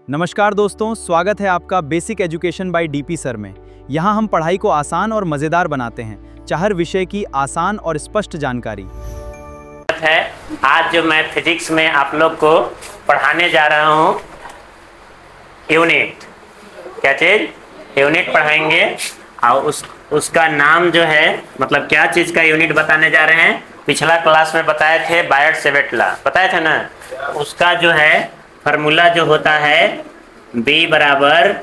नमस्कार दोस्तों, स्वागत है आपका basic education by DP sir में। यहाँ हम पढ़ाई को आसान और मज़ेदार बनाते हैं, हर विषय की आसान और स्पष्ट जानकारी है। आज जो मैं फिजिक्स में आप लोग को पढ़ाने जा रहा हूँ यूनिट, क्या चीज़ यूनिट पढ़ाएंगे। और उसका नाम जो है मतलब क्या चीज़ का यूनिट बताने जा रहे हैं। पिछला क्लास में बताए थे बायट-सैवर्ट लॉ, बताए थे ना। उसका जो है फार्मूला जो होता है B बराबर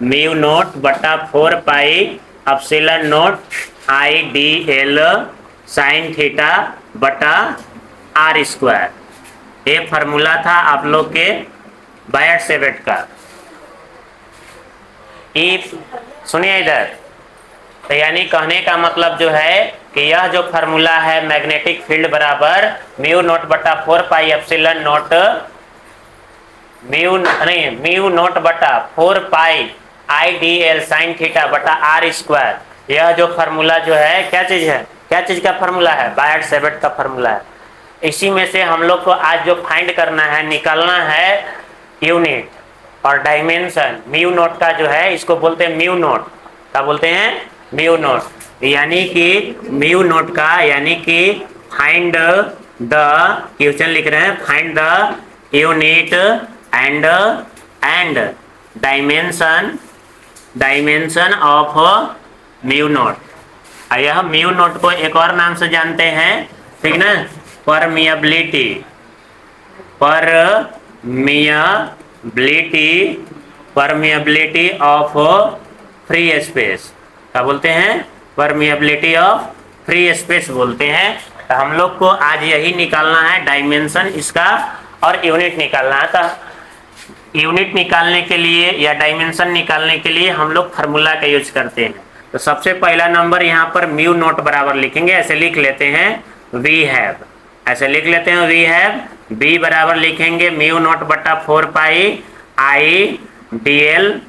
म्यू नोट बटा 4 पाई एप्सिलॉन नोट आई डी एल साइन थीटा बटा आर स्क्वायर। ये फार्मूला था आप लोग के बायट-सैवर्ट का। सुनिए इधर, तो यानी कहने का मतलब जो है कि यह जो फार्मूला है मैग्नेटिक फील्ड बराबर म्यू नोट बटा 4 pi epsilon naught mu naught बटा 4 pi I D L sine theta बटा आर स्क्वायर। यह जो फार्मूला जो है क्या चीज़ है, क्या चीज़ का फार्मूला है, बायट-सैवर्ट का फार्मूला है। इसी में से हम लोग को आज जो फाइंड करना है, निकालना है यूनिट और डायमेंशन। म्यू नोट का जो है इसको बोलते हैं म्यू नोट, क्या बोलते हैं, म्यू नोट। यानी कि म्यू नोट का यानी कि फाइंड द, क्वेश्चन लिख रहे हैं find the unit and dimension of mu naught. यह म्यू नोट को एक और नाम से जानते हैं, ठीक ना, परमिएबिलिटी ऑफ फ्री स्पेस। क्या बोलते हैं, परमिएबिलिटी ऑफ फ्री स्पेस बोलते हैं। तो हम लोग को आज यही निकालना है डायमेंशन इसका और यूनिट निकालना है। तो यूनिट निकालने के लिए या डायमेंशन निकालने के लिए हम लोग फार्मूला का यूज करते हैं। तो सबसे पहला नंबर यहाँ पर म्यू नोट बराबर लिखेंगे, ऐसे लिख लेते हैं वी हैव, ऐसे लिख लेते हैं वी हैव। बी बराबर लिखेंगे म्यू नोट बटा 4 pi I D L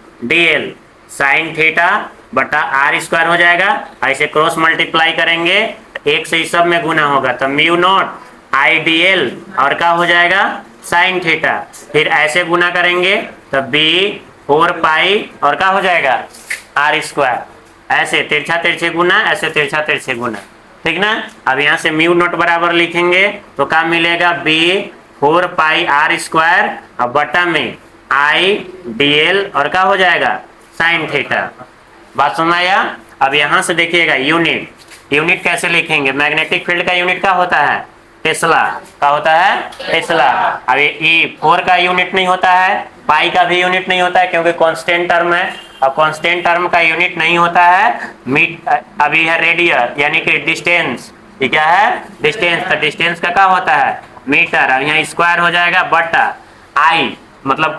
sine theta बटा आर स्क्वायर हो जाएगा। ऐसे क्रॉस मल्टीप्लाई करेंगे, एक से इस सब में गुना होगा तो म्यू नोट आई डी एल और क्या हो जाएगा साइन थीटा। फिर ऐसे गुना करेंगे तो बी 4 पाई और क्या हो जाएगा आर स्क्वायर। ऐसे तिरछा तिरछे गुना, ऐसे तिरछा तिरछे गुना, ठीक ना। अब यहाँ से म्यू नोट बराबर लिखेंगे तो क्या मिलेगा बी 4 पाई आर स्क्वायर और बटा में आई डी एल और क्या हो जाएगा साइन थीटा। बात सुनाया। अब यहाँ से देखिएगा यूनिट कैसे लिखेंगे। मैग्नेटिक फील्ड का यूनिट क्या होता है, टेस्ला का होता है, टेस्ला। अब ये 4 का यूनिट नहीं होता है, पाई का भी यूनिट नहीं होता है क्योंकि कांस्टेंट टर्म है। अब कांस्टेंट टर्म का यूनिट नहीं होता है अभी है रेडियन यानी कि डिस्टेंस। ये क्या है, डिस्टेंस। तो डिस्टेंस का क्या होता है मीटर। अब यहाँ स्क्वायर हो जाएगा बटा आई मतलब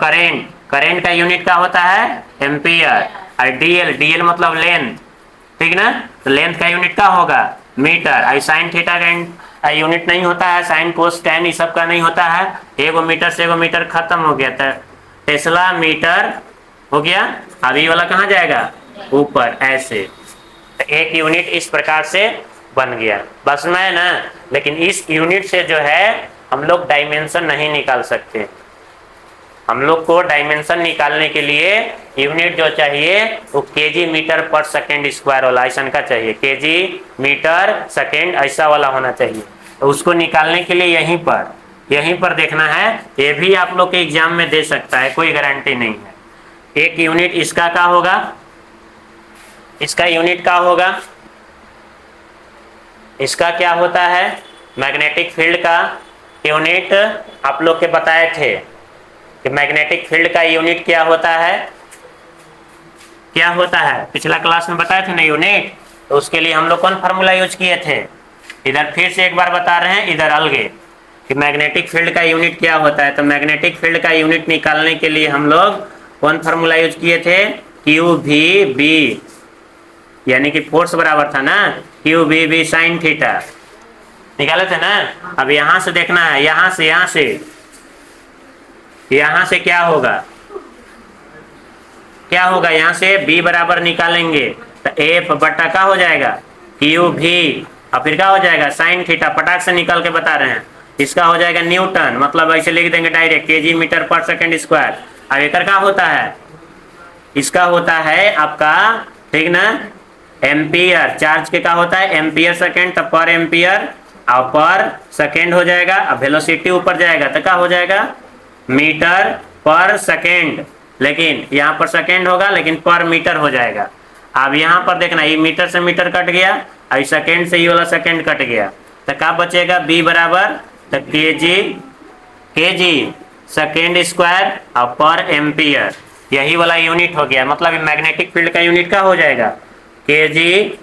करेंट का यूनिट क्या होता है एम्पियर। और डीएल मतलब लेंथ, ठीक ना। तो लेंथ का यूनिट क्या होगा मीटर। और साइन थीटा का यूनिट नहीं होता है, साइन कोस टैन इस सब का नहीं होता है। एगो मीटर से एगो मीटर खत्म हो गया था, टेस्ला मीटर हो गया। अब ये वाला कहाँ जाएगा ऊपर, ऐसे। तो एक यूनिट इस प्रकार से बन गया, बस में ना। लेकिन इस यूनिट से जो है हम लोग डायमेंशन नहीं निकाल सकते। हम लोग को डायमेंशन निकालने के लिए यूनिट जो चाहिए वो केजी मीटर पर सेकेंड स्क्वायर वाला ऐसा का चाहिए, केजी मीटर सेकेंड ऐसा वाला होना चाहिए। तो उसको निकालने के लिए यहीं पर देखना है। ये भी आप लोग के एग्जाम में दे सकता है, कोई गारंटी नहीं है। एक यूनिट इसका क्या होगा, इसका यूनिट क्या होगा, इसका क्या होता है मैग्नेटिक फील्ड का यूनिट। आप लोग के बताए थे कि मैग्नेटिक फील्ड का यूनिट क्या होता है, क्या होता है, पिछला क्लास में बताए थे ना यूनिट। तो उसके लिए हम लोग कौन फार्मूला यूज किए थे, इधर फिर से एक बार बता रहे हैं, इधर अलगे कि मैग्नेटिक फील्ड का यूनिट क्या होता है। तो मैग्नेटिक फील्ड का यूनिट निकालने के लिए हम लोग कौन फार्मूला यूज किए थे, क्यू वी बी, यानी कि फोर्स बराबर था ना q v B sine theta, निकाले थे ना। अब यहाँ से देखना है, यहाँ से क्या होगा यहाँ से b बराबर निकालेंगे तो f बटा का हो जाएगा क्यू भी और फिर क्या हो जाएगा साइन थीटा। पटाख से निकाल के बता रहे हैं, इसका हो जाएगा न्यूटन, मतलब ऐसे लिख देंगे डायरेक्ट केजी मीटर पर सेकंड स्क्वायर। अब एकर का होता है, इसका होता है आपका, ठीक ना, एम्पियर। चार्ज के का होता है एम्पियर सेकेंड, तब पर एम्पियर और पर सेकेंड हो जाएगा। अब वेलोसिटी ऊपर जाएगा तो क्या हो जाएगा, मीटर पर सेकेंड, लेकिन यहाँ पर सेकेंड होगा लेकिन पर मीटर हो जाएगा। अब यहाँ पर देखना, ये मीटर से मीटर कट गया, अब सेकेंड से ये वाला सेकेंड कट गया, तो क्या बचेगा, बी बराबर तो केजी सेकेंड स्क्वायर और पर एम्पियर, यही वाला यूनिट हो गया। मतलब मैग्नेटिक फील्ड का यूनिट क्या हो जाएगा, केजी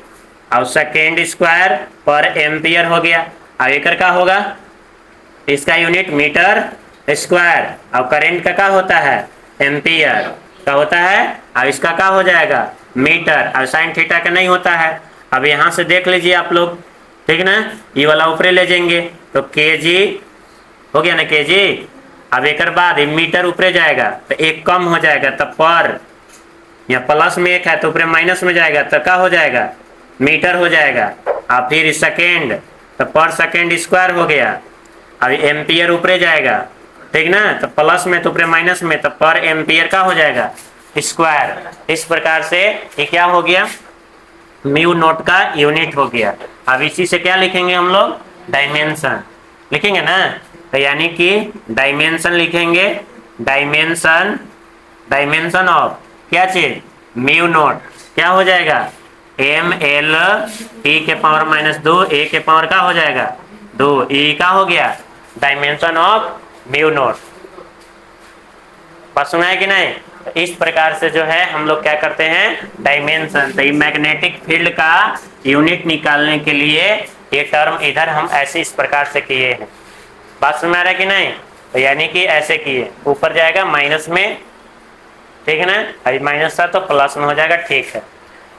और सेकेंड स्क्वायर पर एम्पियर हो गया। अब एक का होगा, इसका यूनिट मीटर स्क्वायर और करंट का क्या होता है, एम्पियर का होता है, और इसका क्या हो जाएगा, मीटर, और साइन थीटा का नहीं होता है। अब यहाँ से देख लीजिए आप लोग, ठीक ना, ये वाला ऊपरे ले जाएंगे तो केजी हो गया ना, केजी। अब एक बाद मीटर ऊपरे जाएगा तो एक कम हो जाएगा, तो पर, या प्लस में एक है तो ऊपरे माइनस में जाएगा तो क्या हो जाएगा, मीटर हो जाएगा। और फिर सेकेंड तो पर सेकेंड स्क्वायर हो गया। अब एम्पियर ऊपरे जाएगा, ठीक ना, तो प्लस में तो ऊपरे माइनस में, तो पर एम्पियर का हो जाएगा स्क्वायर। इस प्रकार से ये क्या हो गया, म्यू नोट का यूनिट हो गया। अब इसी से क्या लिखेंगे हम लोग, डायमेंशन लिखेंगे ना, तो यानी कि डायमेंशन लिखेंगे, डायमेंशन ऑफ क्या चीज, म्यू नोट, क्या हो जाएगा, एम एल टी के पावर माइनस 2 ए के पावर का हो जाएगा 2 ई का हो गया, डायमेंशन ऑफ म्यू नोट। बात सुना है कि नहीं। तो इस प्रकार से जो है हम लोग क्या करते हैं, डायमेंशन, तो मैग्नेटिक फील्ड का यूनिट निकालने के लिए ये टर्म इधर हम ऐसे इस प्रकार से किए हैं। बात समझ में आ रहा है कि नहीं। तो यानी कि ऐसे किए, ऊपर जाएगा माइनस में, ठीक है ना, अभी माइनस था तो प्लस में हो जाएगा, ठीक है।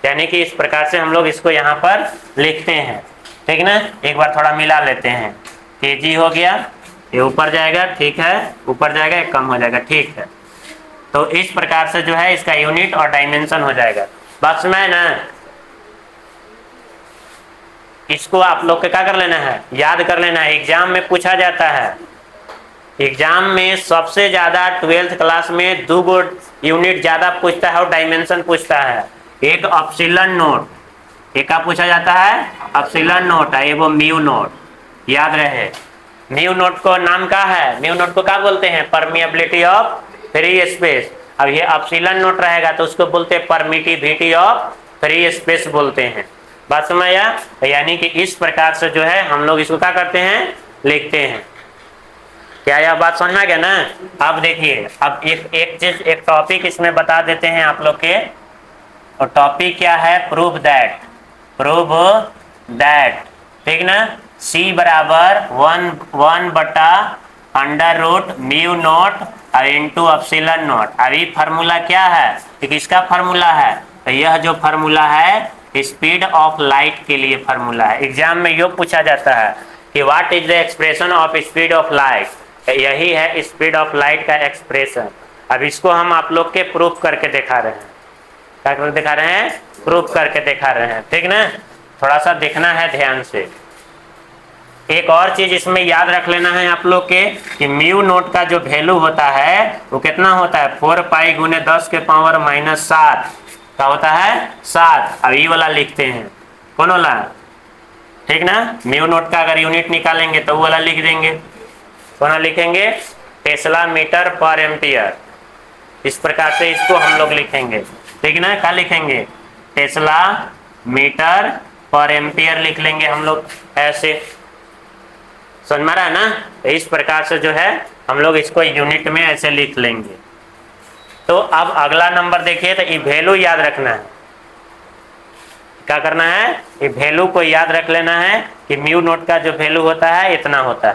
यानी कि इस प्रकार से हम लोग इसको यहाँ पर लिखते हैं, ठीक ना। एक बार थोड़ा मिला लेते हैं, केजी हो गया, ये ऊपर जाएगा, ठीक है, ऊपर जाएगा, एक कम हो जाएगा, ठीक है। तो इस प्रकार से जो है इसका यूनिट और डायमेंशन हो जाएगा। बात समझ में ना। इसको आप लोग को क्या कर लेना है, याद कर लेना है, एग्जाम में पूछा जाता है। एग्जाम में सबसे ज्यादा 12th क्लास में 2 गो यूनिट ज्यादा पूछता है और डायमेंशन पूछता है। एक अपसिलन नोट, एक का पूछा जाता है अपसिलन नोट है, वो म्यू नोट, याद रहे। म्यू नोट को नाम क्या है, म्यू नोट को क्या बोलते हैं, परमिएबिलिटी ऑफ फ्री स्पेस। अब ये अपसिलन नोट रहेगा तो उसको बोलते हैं परमिटिविटी ऑफ फ्री स्पेस बोलते हैं। बात समझ आया। यानी कि इस प्रकार से जो है हम लोग इसको क्या करते हैं, लिखते हैं। क्या यह बात समझ में आ गया ना। अब देखिए, अब एक चीज, एक टॉपिक इसमें बता देते हैं आप लोग के, और टॉपिक क्या है, प्रूव दैट, ठीक ना, C बराबर 1/√म्यू नोट और इंटू अपसिलन नोट। अभी फार्मूला क्या है, किसका फार्मूला है, तो यह जो फार्मूला है स्पीड ऑफ लाइट के लिए फार्मूला है। एग्जाम में यो पूछा जाता है कि what is the expression of speed of light, यही है स्पीड ऑफ लाइट का एक्सप्रेशन। अब इसको हम आप लोग के प्रूफ करके दिखा रहे हैं, क्या करके दिखा रहे हैं, प्रूफ करके दिखा रहे हैं, ठीक ना। थोड़ा सा देखना है ध्यान से। एक और चीज इसमें याद रख लेना है आप लोग के कि म्यू नोट का जो वैल्यू होता है वो कितना होता है, 4 पाई गुने 10 के पावर माइनस 7 का होता है 7। अब ये वाला लिखते हैं, कौन वाला, ठीक ना। म्यू नोट का अगर यूनिट निकालेंगे तो वो वाला लिख देंगे, कौन लिखेंगे, टेस्ला मीटर पर एम्पियर। इस प्रकार से इसको हम लोग लिखेंगे, ठीक ना। क्या लिखेंगे, टेस्ला मीटर पर एम्पियर लिख लेंगे हम लोग ऐसे, समझ में आ रहा है ना। तो इस प्रकार से जो है हम लोग इसको यूनिट में ऐसे लिख लेंगे। तो अब अगला नंबर देखिए, तो ये वैल्यू याद रखना है, क्या करना है, ये वैल्यू को याद रख लेना है कि म्यू नोट का जो वैल्यू होता है इतना होता है,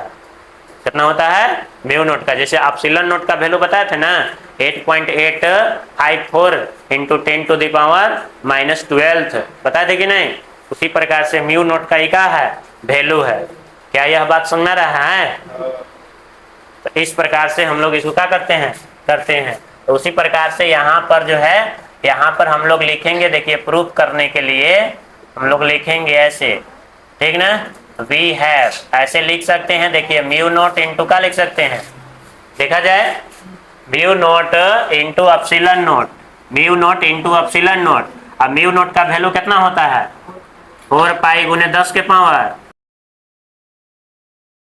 कितना होता है म्यू नोट का। जैसे अपसिलन नोट का वैल्यू बताया था ना, 8.854 इंटू 10⁻⁻12 बताए थे कि नहीं। उसी प्रकार से म्यू नोट का क्या है, वैल्यू है। क्या यह बात समझ में रहा है। तो इस प्रकार से हम लोग इसको क्या करते हैं। तो उसी प्रकार से यहाँ पर जो है, यहाँ पर हम लोग लिखेंगे, देखिए प्रूफ करने के लिए हम लोग लिखेंगे ऐसे, ठीक ना। वी हैव ऐसे लिख सकते हैं, देखिए म्यू नोट इंटू का लिख सकते हैं, देखा जाए mu naught into epsilon not, mu naught into epsilon not. अब म्यू नॉट का वैल्यू कितना होता है 4 पाई गुने 10 के पावर